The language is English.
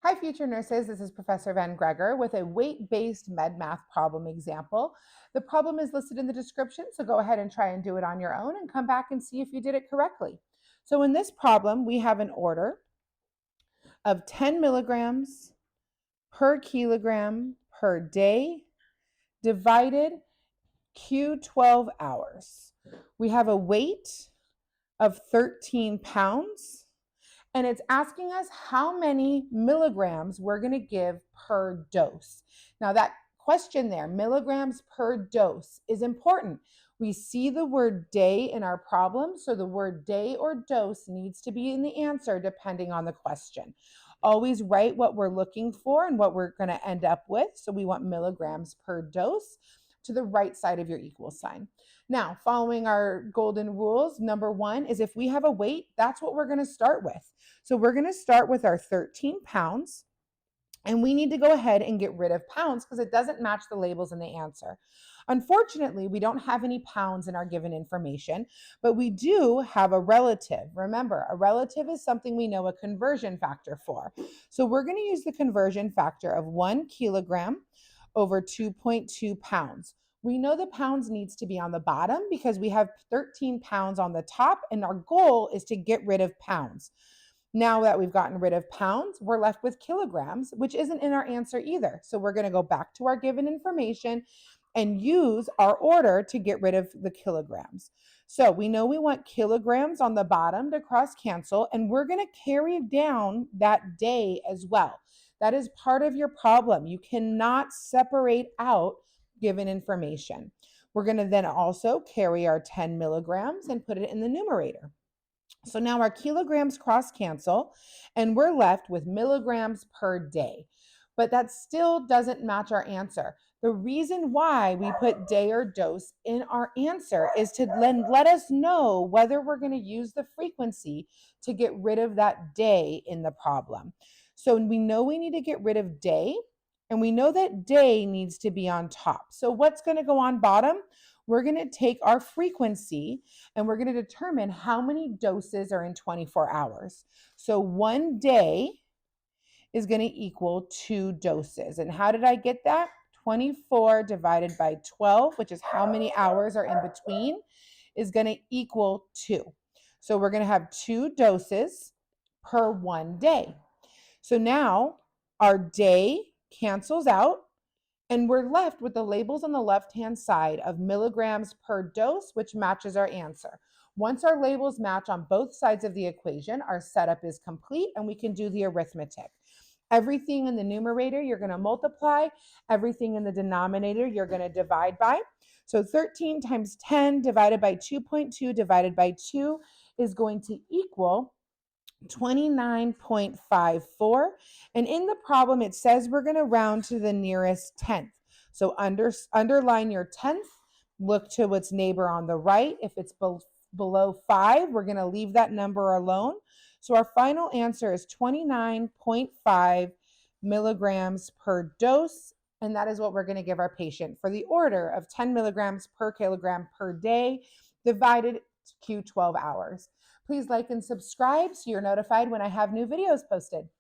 Hi, future nurses. This is Professor Van Gregor with a weight-based med math problem example. The problem is listed in the description, so go ahead and try and do it on your own and come back and see if you did it correctly. So in this problem, we have an order of 10 milligrams per kilogram per day divided Q12 hours. We have a weight of 13 pounds. And it's asking us how many milligrams we're going to give per dose. Now that question there, milligrams per dose, is important. We see the word day in our problem, so the word day or dose needs to be in the answer depending on the question. Always write what we're looking for and what we're going to end up with. So we want milligrams per dose to the right side of your equal sign. Now, following our golden rules, number one is if we have a weight, that's what we're going to start with. So we're going to start with our 13 pounds, and we need to go ahead and get rid of pounds because it doesn't match the labels in the answer. Unfortunately, we don't have any pounds in our given information, but we do have a relative. Remember, a relative is something we know a conversion factor for. So we're going to use the conversion factor of 1 kilogram over 2.2 pounds. We know the pounds needs to be on the bottom because we have 13 pounds on the top, and our goal is to get rid of pounds. Now that we've gotten rid of pounds, we're left with kilograms, which isn't in our answer either. So we're going to go back to our given information and use our order to get rid of the kilograms. So we know we want kilograms on the bottom to cross cancel, and we're going to carry down that day as well. That is part of your problem. You cannot separate out given information. We're going to then also carry our 10 milligrams and put it in the numerator. So now our kilograms cross cancel and we're left with milligrams per day. But that still doesn't match our answer. The reason why we put day or dose in our answer is to then let us know whether we're going to use the frequency to get rid of that day in the problem. So we know we need to get rid of day, and we know that day needs to be on top. So what's going to go on bottom? We're going to take our frequency and we're going to determine how many doses are in 24 hours. So one day is going to equal 2 doses. And how did I get that? 24 divided by 12, which is how many hours are in between, is going to equal 2. So we're going to have 2 doses per one day. So now our day cancels out, and we're left with the labels on the left-hand side of milligrams per dose, which matches our answer. Once our labels match on both sides of the equation, our setup is complete and we can do the arithmetic. Everything in the numerator, you're going to multiply. Everything in the denominator, you're going to divide by. So 13 times 10 divided by 2.2 divided by 2 is going to equal 29.54. And in the problem, it says we're going to round to the nearest tenth. So underline your tenth, look to its neighbor on the right. If it's below 5, we're going to leave that number alone. So our final answer is 29.5 milligrams per dose. And that is what we're going to give our patient for the order of 10 milligrams per kilogram per day divided Q12 hours. Please like and subscribe so you're notified when I have new videos posted.